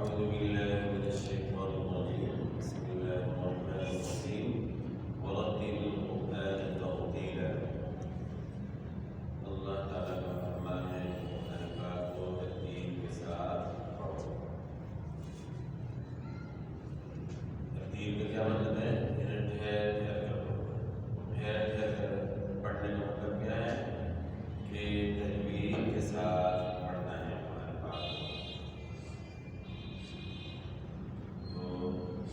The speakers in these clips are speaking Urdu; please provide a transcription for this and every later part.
أعوذ بالله من الشيطان الرجيم بسم الله الرحمن الرحيم ورتل القرآن ترتيلا اللہ تعالیٰ کا فرمان ہے الفاظ کو ترتیل کے ساتھ پڑھو۔ ترتیل کا کیا مطلب ہے؟ ٹھہر ٹھہر کر پڑھو۔ ٹھہر ٹھہر کر پڑھنے کا مطلب کیا ہے کہ تجوید کے ساتھ پڑھنا ہے ہمارے پاس۔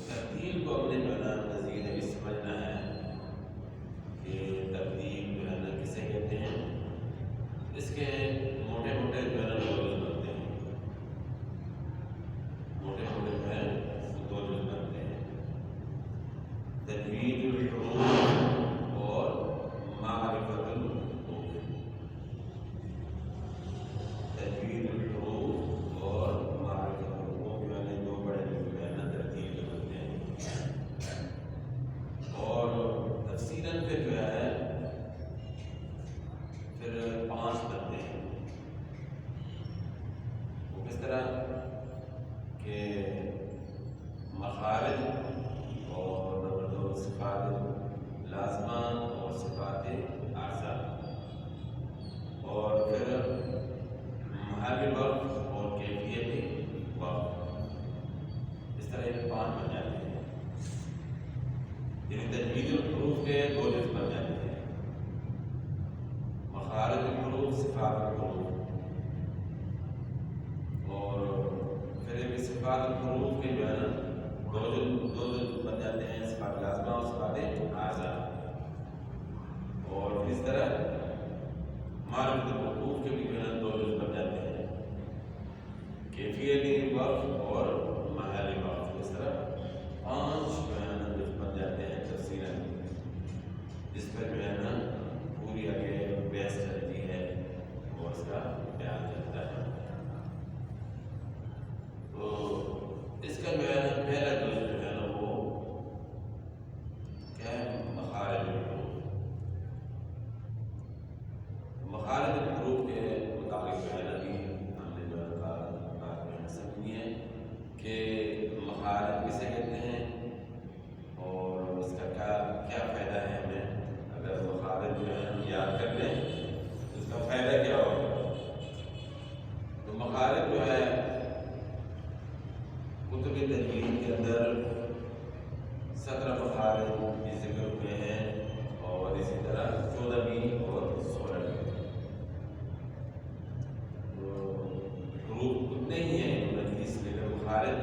ترتیل کو اپنے نظیر بھی سمجھنا ہے کہ ترتیل جو ہے نا کسے کہتے ہیں۔ اس کے موٹے موٹے جو ہے نا دو جز بنتے ہیں، موٹے موٹے جو ہے دو جز بنتے ہیں، تجوید الحروف اور معرفت الحروف۔ تجوید الحروف اور معرفت الحروف جو ہے نا دو بڑے جو ہے نا ترتیل کے بنتے ہیں، اور تفصیلاً پھر جو ہے پھر 5 بنتے ہیں۔ وہ کس طرح کہ مخارج اور نمبر 2 صفات لازمہ اور صفات عارضہ، اور پھر محل وقف اور کیفیت وقف۔ اس طرح یہ 5 بن جاتے ہیں، یعنی تجوید الحروف کے 2 جز بن جاتے ہیں، مخارج الحروف، صفات الحروف، اور پھر ایک صفات الحروف کے جو ہے نا 2 جز بن جاتے ہیں، صفات لازمہ اور صفات عارضہ، اور اس طرح معرفت الحروف کے بھی جو ہے نا 2 جز بن جاتے ہیں، کیفیت وقف اور محل وقف۔ اس طرح 5 جو ہے نا جز بن جاتے ہیں تفصیلاً، جس پر جو ہے نا پوری آگے بحث چلتی ہے اور اس کا بیان چلتا ہے۔ تو اس کا جو ہے نا پہلا جز جو ہے نا وہ کیا ہے؟ مخارج الحروف۔ مخارج الحروف کے مطابق جو ہے نا بھی ہم نے جو ہے بات جو ہے سمجھنی ہے کہ مخارج کسے کہتے ہیں اور اس کا کیا فائدہ ہے ہمیں اگر مخارج جو ہے ہم یاد کر لیں تو اس کا فائدہ کیا ہوگا۔ تو مخارج جو ہے کتب تجوید کے اندر 17 مخارج بھی ذکر ہوئے ہیں، اور اسی طرح 14ویں اور 16ویں۔ تو حروف اتنے ہی ہیں 29، لیکن مخارج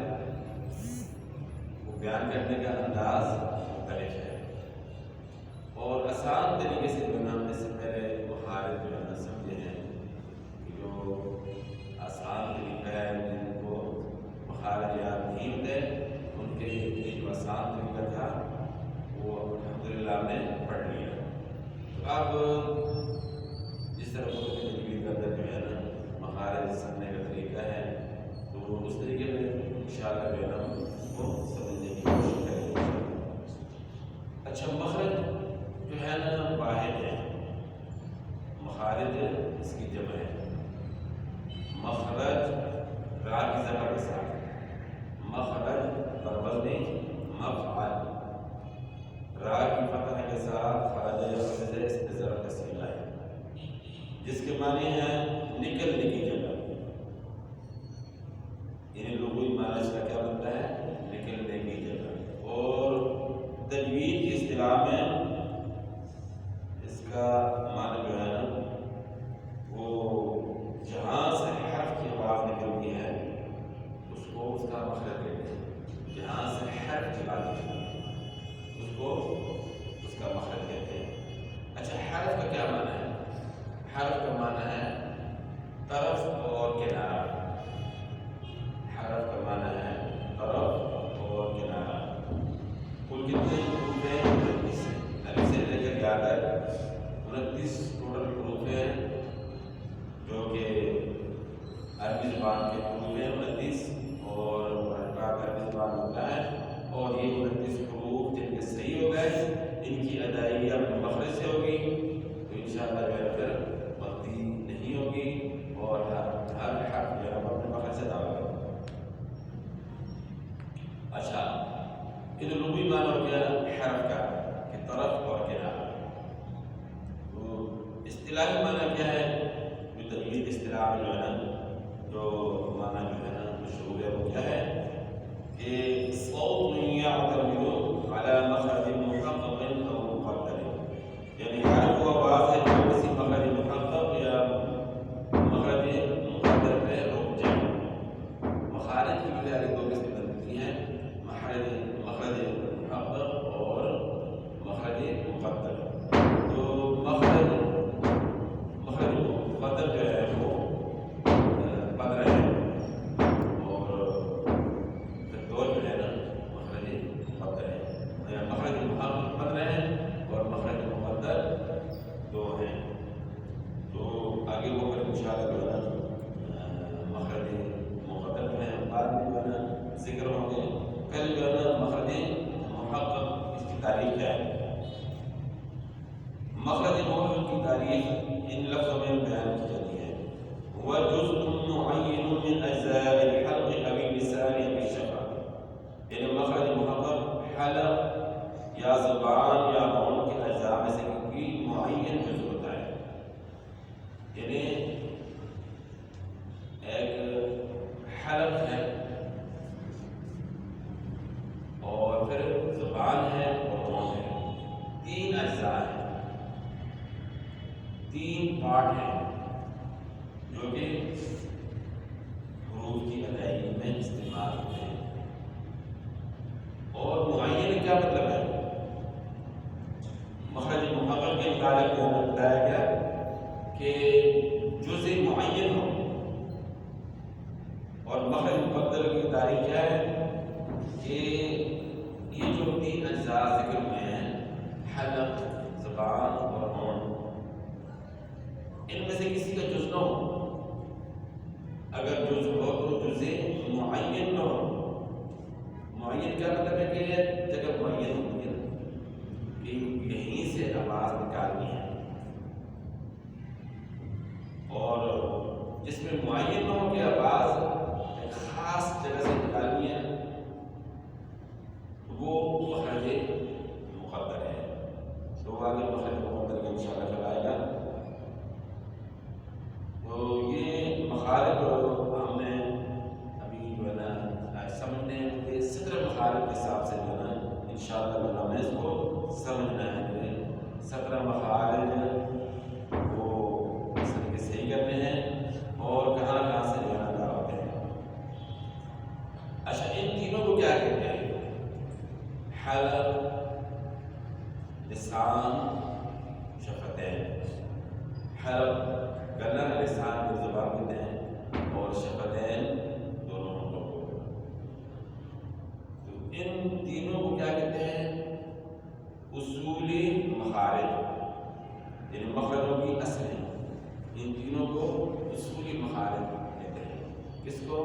کو بیان کرنے کا انداز مختلف ہے، اور آسان طریقے سے جو ہم نے سے پہلے مخارج جو ہے نا سمجھے ہیں، جو آسان طریقہ ہے جن کو مخارج یاد نہیں ہوتے ان کے لیے جو آسان طریقہ تھا وہ الحمدللہ ہم نے پڑھ لیا۔ تو اب جس طرح تجوید کا اندر جو ہے نا مخارج سمجھنے کا طریقہ ہے، تو اس طریقے میں انشاءاللہ جو ہے نا ہم اس کو سمجھنے کی کوشش کریں گے۔ اچھا، مخرج جو ہے نا واحد ہے، مخارج اس کی جمع ہے۔ مخرج را کی زبر کے ساتھ، مخرج پر وزن مفعل، را کی فتح کے ساتھ خرج سے استظہار کا صیغہ ہے، جس کے معنی ہے نکلنے کی جگہ، یعنی لغوی معنی اس کا کیا بنتا ہے؟ نکلنے کی جگہ۔ اور تجوید کی اصطلاح میں اس کا معنی جو ہے نا وہ جہاں سے حرف کی آواز نکلتی ہے اس کو اس کا مخرج کہتے ہیں، جہاں سے حرف کی آواز نکلتی ہے اس کو اس کا مخرج کہتے ہیں۔ اچھا، حرف کا کیا معنی ہے؟ حرف کا معنی ہے طرف اور کنارہ۔ حرف کا معنی ہے طرف اور کنارہ۔ کل کتنے حروف ہیں؟ 29 ہیں، الف سے لے کر یاد تک 29 ٹوٹل حروف ہیں، جو کہ عربی زبان کے حروف ہیں 29، اور عربی زبان ہوتا ہے، اور یہ 29 حروف جن کے صحیح ہو گئے ان کی ادائیگی اپنے مخرج سے ہوگی، تو انشاءاللہ جو ہے پھر غلطی نہیں ہوگی، اور ہر حرف جو ہے اپنے مخرج سے ادا ہوگا۔ لیکن لغوی معنی ہو گیا حرف کا کہ طرف اور کنارہ. تو اصطلاحی معنی کیا ہے؟ جو تجوید اصطلاح جو ہے نا، جو معنی جو ہے نا مشہور ہے وہ کیا ہے کہ صوت يعتمد على مخرج محقق او مقدر، یعنی حرف و آواز ہے جو کسی مخرج محقق یا مخرج مقدر پہ رک جائے. مخارج کی بجائے دو قسم بنتی ہیں، مخرج محقق اور مخرج مقدر. تو مخرج مقدر جو ہے وہ بن رہے ہیں، اور پھر دو جو ہے نا مخرج مقدر ہے. مخرج محقق بن رہے ہیں اور مخرج مقدر دو ہیں. تو آگے وہ پھر انشاءاللہ جو ہے نا مخرج مقدر جو ہے بعد میں جو ہے نا ذکر ہوں گے. پہلے جو ہے نا مخرج محقق اس کی تعریف کیا ہے؟ مخرج محقق کی تعریف ان لفظوں میں بیان کی جاتی ہے: هو جزء معین من اجزاء الحلق او اللسان او الشفة. یعنی مخرج محقق حلق یا زبان یا مون کے اجزاء میں سے کوئی معین جزء ہوتا ہے. یعنی ایک حلق ہے اور پھر زبان ہے اور مون ہے، تین اجزاء ہیں، تین پارٹ ہیں جو کہ حروف کی ادائیگی میں استعمال ہوتے ہیں. اور معین کیا مطلب ہے؟ مخرج محقق کے متعلق میں نے بتایا گیا کہ جزء معین ہو، اور مخرج مقدر کی تعریف کیا ہے کہ یہ جو تین اجزاء ذکر ہوئے ہیں، حلق، زبان اور مون، ان میں سے کسی کا جز نہ ہو. اگر جز ہو تو جزء معین نہ ہو. معین کیا مطلب ہے کہ جگہ معین ہوتی ہے کہ یہیں سے آواز نکالنی ہے، اور جس میں معین نہ ہو کہ آواز ایک خاص جگہ سے نکالنی ہے وہ مخرج مقدر ہے. تو آگے مخرج مقدر کا انشاءاللہ پھر آئے گا. تو یہ مخارج ہم نے ابھی جو ہے نا سمجھنے کے 17 مخارج کے حساب سے جو ہے نا انشاءاللہ ہمیں اس کو سمجھنا ہے کہ 17 مخارج وہ اس طریقے سے ہی کرنے ہیں اور کہاں کہاں سے جو ہے نا ہوتے ہیں. اچھا، ان تینوں کو کیا کہتے ہیں؟ حلق، لسان، شفتین. حلق گلا، لسان کو زبان کہتے ہیں، اور شفتین دونوں ہونٹوں کو. تو ان تینوں کو کیا کہتے ہیں؟ اصولی مخارج، یعنی مخرجوں کی اصلیں. ان تینوں کو اصولی مخارج کہتے ہیں. کس کو؟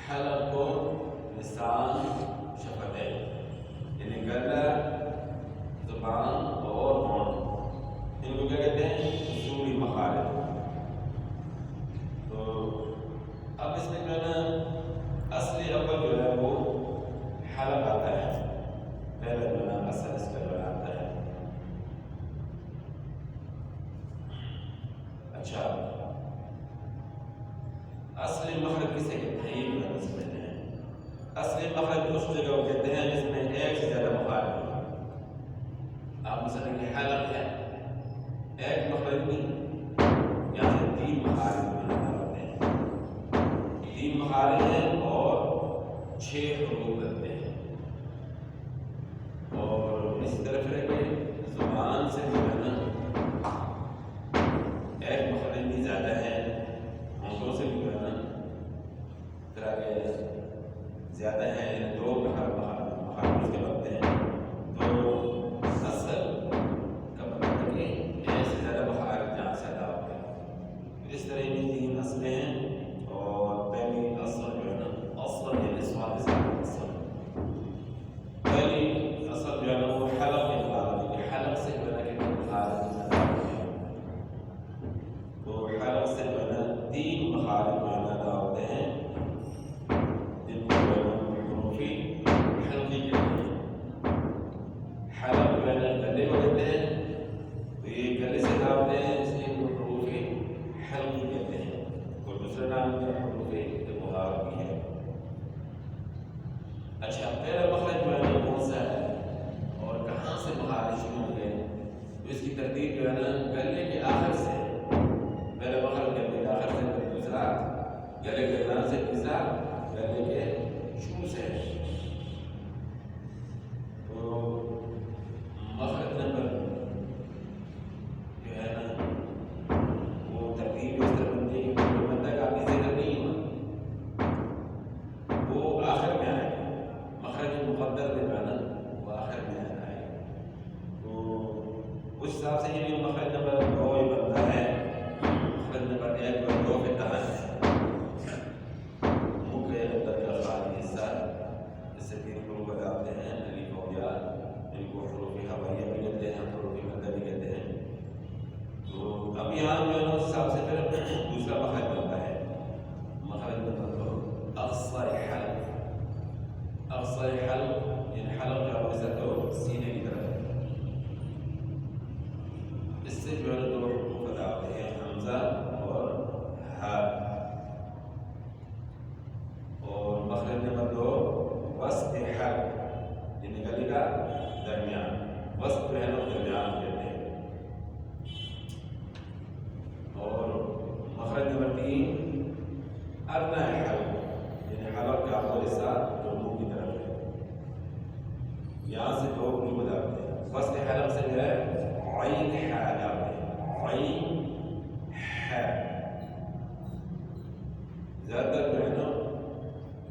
حلق کو، لسان، شفتین، یعنی گلا، زبان اور ہونٹ، ان کو کیا کہتے ہیں؟ اصولی مخارج. تو اب اس میں جو ہے نا اصل اول جو ہے وہ حلق آتا ہے. پہلا جو ہے نا اصل اس کا جو ہے آتا ہے. اچھا، اصل مخرج کسے کہتے ہیں؟ یہ جو ہے سمجھتے ہیں. اصل مخرج اس جگہ کو کہتے ہیں جس میں ایک سے زیادہ مخارج ہو. آپ مثلا کہ حلق ہے، ایک مخرج نہیں، یہاں سے تین مخارج ہوتے ہیں. تین مخارج ہیں اور 6 حروف بنتے ہیں. اور اس طرف ہے کہ زبان سے جو ہے نا ایک مخرج بھی زیادہ ہے، ہونٹوں سے بھی جو ہے نا پھر آگے زیادہ ہے، 2 مخارج اس کے بنتے ہیں. تو اصل کا مطلب ہے کہ ایک سے زیادہ مخارج جہاں سے ادا ہوتے ہیں. اس طرح یہ 3 اصلیں ہیں. اور پہلی اصل جو ہے نا اصل یعنی سواد سے اصل، پہلی اصل جو ہے نا وہ حلق کے مطابق ہے. حلق سے جو ہے نا کہ مخارج ادا ہوتے ہیں. تو حلق سے جو ہے نا 3 مخارج جو ہے نا ادا ہوتے ہیں، جن کو جو ہے نا حروف حلقی کہتے ہیں. کرتے ہیں تو یہ گلے سے دباتے ہیں، اس لیے حروف حلقی کہتے ہیں، اور دوسرا نام حروف ابہام بھی ہے۔ اچھا، پہلا مخرج جو ہے نا کون سا ہے اور کہاں سے مخارج شروع ہوں گے؟ تو اس کی ترتیب جو ہے نا گلے کے آخر سے، پہلا مخرج گلے کے آخر سے، پھر دوسرا گلے کے درمیان سے، تیسرا گلے کے شروع سے۔ تو مخرج نمبر جو ہے نا وہ ترتیب اس طرح بنتی ہے کہ جو بندہ کا اپنی ذکر نہیں ہوا وہ آخر میں آئے گا، مخرج مقدر جو ہے نا وہ آخر میں آئے گا۔ تو اس حساب سے یہ مخرج نمبر 2 ہی بنتا ہے۔ مخرج نمبر 1 اور 2 کے تحت منہ کے اندر کا خالی حصہ، جس سے 3 حروف ادا ہوتے ہیں، الف و یا، ان کو حروف ہوائیہ بھی کہتے ہیں، حروف مدہ بھی کہتے ہیں۔ تو اب یہاں جو ہے نا اس حساب سے پھر دوسرا مخرج بنتا ہے، مخرج نمبر 2 اقصی حلق۔ اقصی حلق یعنی حلق کا وسط تو سینے کی طرف ہے، اس سے جو ہے نا 2 حروف ادا ہوتے ہیں، حمزہ اور ہا۔ اور مخرج نمبر 2 وسط حلق یعنی گلے کا درمیان، وسط جو ہے نا درمیان کہتے ہیں۔ اور مخرج نمبر 3 ادنیٰ حلق یعنی حلق کا وہ حصہ جو منہ کی طرف ہے، یہاں سے 2 حروف ادا ہوتے ہیں۔ وسط حلق سے جو ہے عین ہا ادا ہوتے ہیں، عین ہا۔ زیادہ تر جو ہے نا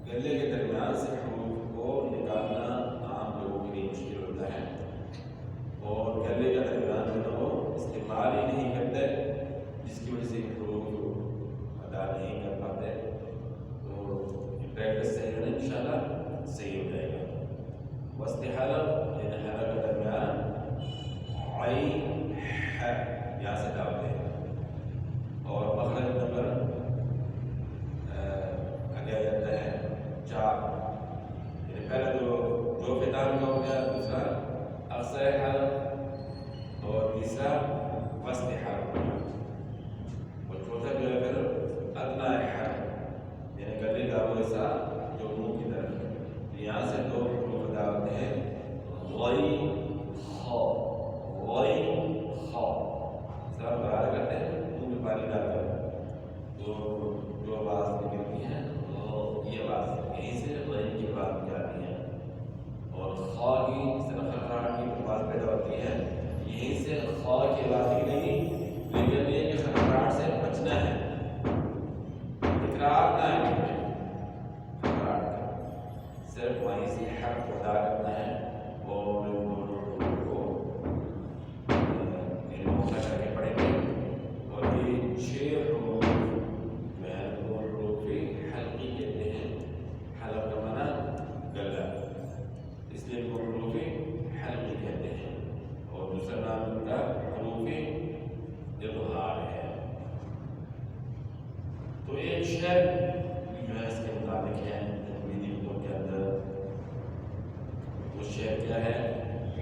گلے کے درمیان سے حروف کو نکالنا عام لوگوں کے لیے مشکل ہوتا ہے، اور گلے کا درمیان جو ہے وہ استعمال ہی نہیں کرتے، جس کی وجہ سے حروف ادا نہیں کر پاتے۔ تو یہ پریکٹس سے ہے نا انشاءاللہ صحیح ہو جائے گا۔ وسط حلق یعنی حلق کا درمیان، عین ہا یہاں سے ڈالتے ہیں۔ اور مخرج نمبر آگے جاتا ہے 4، یعنی پہلا جو فتان کا ہو گیا، دوسرا اقصی حلق اور تیسرا وسط حلق، اور چوتھا جو ہے پھر ادنیٰ حلق یعنی گلے کا وہ حصہ جو منہ کی طرف ہے، یہاں سے 2 حروف ادا ہوتے ہیں، غین خا، غین خا۔ سب برابر کرتے ہیں منہ میں پانی ڈال کر، تو جو آواز نکلتی ہے یہ آواز یہیں سے غین کی آواز نکالتی ہے، اور خا کی اس طرح خرخراہٹ کی آواز پیدا ہوتی ہے، یہیں سے خا کی آواز نکلے گی، لیکن یہ کہ خرخراہٹ سے بچنا ہے، تکرار نہ ہے، خرخراہٹ کا صرف وہیں سے حرف کو ادا کرنا ہے، اور موقع کر کے پڑھیں گے۔ اور یہ 6 حروف جو ہے وہ حروف حلقی کہتے ہیں، حلق کا معنی گلا، اس لیے وہ حروف حلقی کہتے ہیں، اور دوسرا نام ان کا حروف ابہام ہے۔ تو ایک شعر جو ہے اس کے مطابق ہے تجویدی کتب کے اندر، وہ شعر کیا ہے؟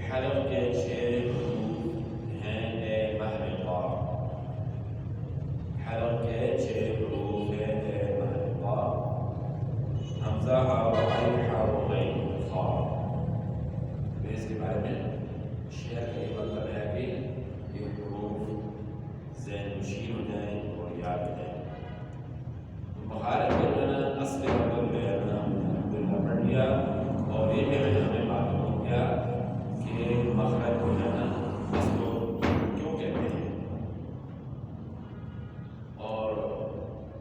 حلق کے 6 حروف ہیں اے محرقہ، حلق کے 6 حروف ہیں اے محرقہ، حمزہ ہا و عین ہا و غین خا۔ اس کے بارے میں شعر کا یہ مطلب ہے کہ یہ حروف ذہن نشین ہو جائیں اور یاد ہو جائیں۔ مخارج کا جو ہے نا اصل مطلب جو ہے نا الحمدللہ پڑھ لیا، اور یہ بھی ہمیں معلوم ہو گیا کہ مخرج جو ہے نا اس کو کیوں کہتے ہیں، اور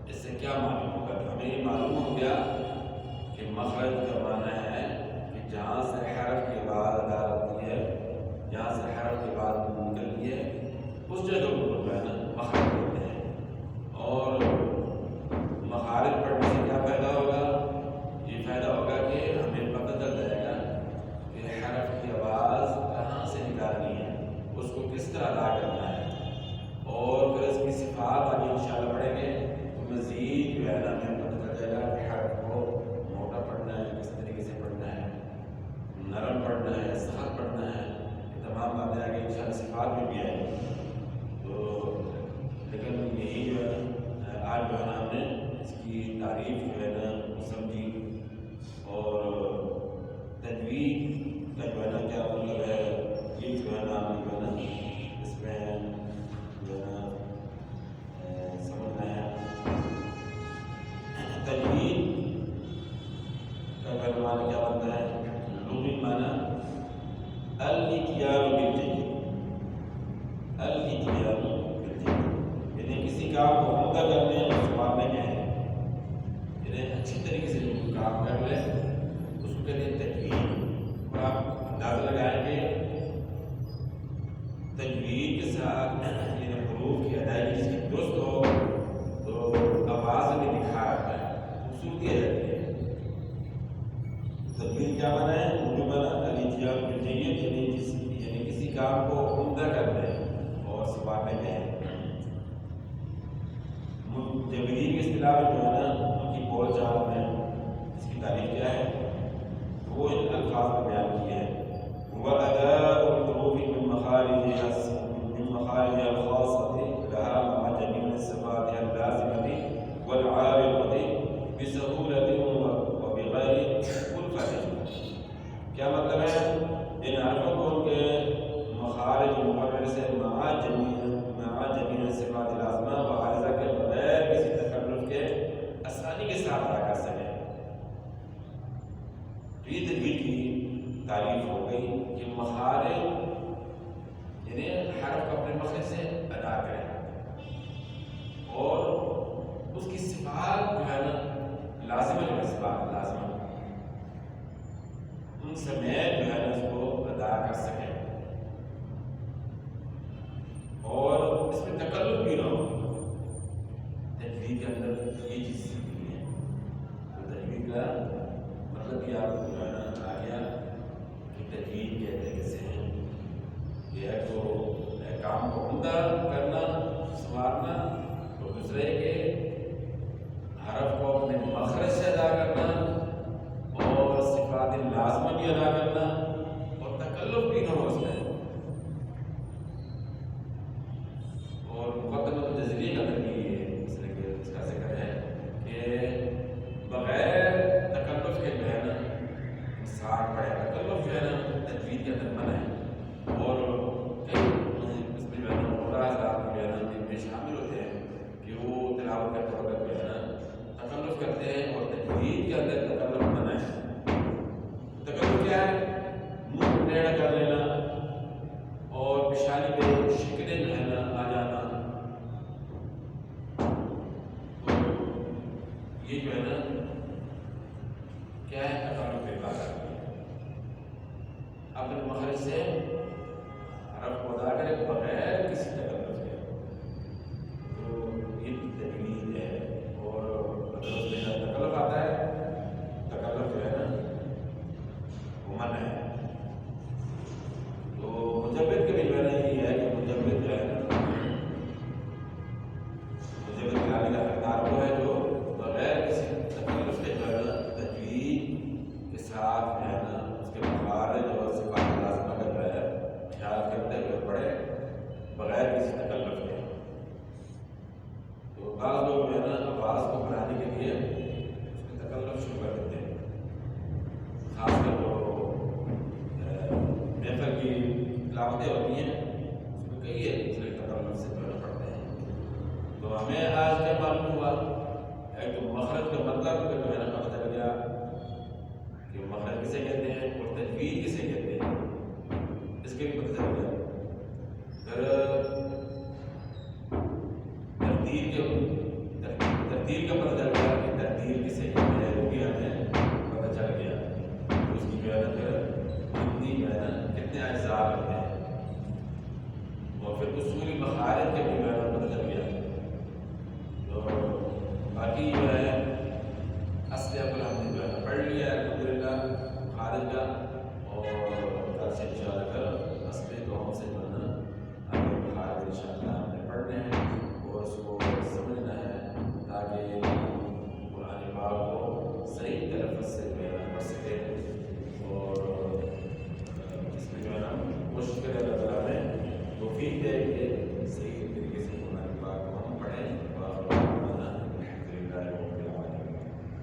اس سے کیا معلوم ہوگا؟ تو ہمیں یہ معلوم ہو گیا کہ مخرج کا معنی ہے کہ جہاں سے حرف کی آواز ادا ہوتی ہے، جہاں سے حرف کی آواز نکلتی ہے، اس جگہ کو جو ہے نا مخرج کہتے ہیں۔ اور مخارج پڑھنے سے کیا فائدہ ہوگا؟ یہ فائدہ ہوگا کہ ہمیں پتہ چل جائے گا کہ حرف کی آواز کہاں سے نکالنی ہے، اس کو کس طرح ادا کرنا ہے، اور پھر اس کی صفات آگے انشاءاللہ پڑھیں گے تو مزید جو ہے نا ہمیں پتہ چل جائے گا کہ حرف کو موٹا پڑھنا ہے، کس طریقے سے پڑھنا ہے، نرم پڑھنا ہے، سخت پڑھنا ہے، یہ تمام باتیں آگے انشاءاللہ اس کی تعریف جو ہے نا سمجھی، اور تجوید کا جو ہے نا کیا مطلب ہے یہ جو ہے نا آپ نے جو ہے نا اس میں جو ہے نا سمجھنا ہے۔ تجوید کا جو ہے نا معنی کیا بنتا ہے؟ لغوی معنی الاتیان بالجید، الاتیان بالجید، یعنی کسی کام کو عمدہ کرنے اور سنوارنے میں ہے، یعنی اچھی طریقے سے جو کام کر لے اس کو کہتے ہیں تجوید۔ اور آپ اندازہ لگائیں گے تجوید کے ساتھ یعنی حروف کی ادائیگی اس کی درست ہو تو آواز میں نکھار آتا ہے، خوبصورتی آ جاتی ہے۔ تجوید کیا مانا ہے؟ اردو مانا الاتیان بالجید، یعنی کسی کام کو عمدہ کرنے اور سنوارنے میں ہے۔ مجودین کی اصطلاح میں جو ہے نا ان کی بول چال میں اس کی تعریف کیا ہے؟ وہ ان الفاظ میں بیان کی ہے، وَأَدَاءُ الْحُرُوفِ مِن مَخَارِجِهَا الْخَاصَّةِ لَهَا مَعَ جَمِيعِ الصِّفَاتِ اللَّازِمَةِ وَالْعَارِضَةِ بِسَهُولَةٍ وَبِغَيْرِ كُلْفَةٍ۔ کیا مطلب ہے؟ ان حرفوں کو ان کے مخارج مقرر سے مع جمیع الصفات لازمہ و عارضہ کے بغیر کسی تکلف کے آسانی کے ساتھ ادا کر سکیں۔ تو یہ تجوید کی تعریف ہو گئی کہ مخارج یعنی حرف کو اپنے مخرج سے ادا کریں، اور اس کی صفات جو ہے نا لازمہ، جو ہے صفات لازمہ ان سمیت جو ہے نا اس کو ادا کر سکیں، اور اس میں تکلف بھی نہ ہو۔ تجوید کے اندر یہ چیز سیکھنی ہے۔ تو تجوید کا مطلب یہ آپ کو جو ہے نا آ گیا کہ تجوید کہتے کسے ہیں؟ یہ ہے تو کام کو عمدہ کرنا، سنوارنا، اور دوسرے کے حرف کو اپنے مخرج سے ادا کرنا، اور صفات لازمہ بھی ادا کرنا، اور تکلف بھی نہ ہو اس میں، اور مقدمۃ الجزریہ کا ترکیب اس طرح کے اس کا ذکر ہے کہ بغیر تکلف کے جو ہے نا انسان پڑھے۔ تکلف جو ہے نا تجوید کے اندر منع ہے، اور کئی اس میں جو ہے نا بڑا حضرات جو ہے نا ان میں شامل ہوتے ہیں کہ وہ تلاوت کرتے وقت جو ہے نا تکلف کرتے ہیں، اور تجوید کے اندر تکلف منع ہے۔ تکلف کیا ہے؟ منہ ٹیڑھا کر لینا اور پیشانی پہ شکلیں جو ہے نا آ جانا، یہ جو ہے نا کیا ہے؟ تکلف پہ بات آتی ہے۔ اپنے مخرج سے حرف کو ادا کرے بغیر کسی تکلف کے، تو یہ تجوید ہے۔ اور اگر اس میں تکلف آتا ہے، تکلف جو ہے نا وہ منع ہے۔ تو مجوید کا بھی جو ہے نا یہ ہے کہ مجوید جو ہے نا مجوید کلامی کا حقدار وہ ہے جو بغیر کسی تکلف کے جو ہے نا تجوید کے ساتھ جو ہے نا اس کے مخارج اور صفات لازمہ کا جو ہے خیال کرتے ہوئے پڑھے بغیر کسی تکلف کے۔ تو بعض لوگ جو ہے نا آواز کو بنانے کے لیے اس میں تکلف شروع کر دیتے ہیں، خاص کر جو محفل کی تلاوتیں ہوتی ہیں اس میں کئی دوسرے تکلف سے جو ہے پڑھتے ہیں۔ تو ہمیں آج کیا معلوم ہوا؟ ایک تو مخرج کا مطلب جو ہے نا پتہ چل گیا کہ مخرج کسے کہتے ہیں اور تجوید کسے کہتے ہیں، اس کے بھی پتہ چل گیا۔ پھر ترتیل کا پتہ چل گیا کہ ترتیل کسے کہتے ہیں، وہ بھی ہمیں پتہ چل گیا۔ اس کی جو ہے نا پھر کتنی جو ہے نا کتنے اجزاء ہوتے ہیں، اور پھر اصولی مخارج کے بھی جو ہے نا پتہ چل گیا۔ تو باقی جو ہے اصل ابل ہم نے جو ہے نا پڑھ لیا ہے الحمدللہ مخارج کا، اور کل سے انشاءاللہ پھر اصل تو ہم سے جو ہے نا آگے مخارج انشاءاللہ ہم نے پڑھنے ہیں اور اس کو سمجھنا ہے تاکہ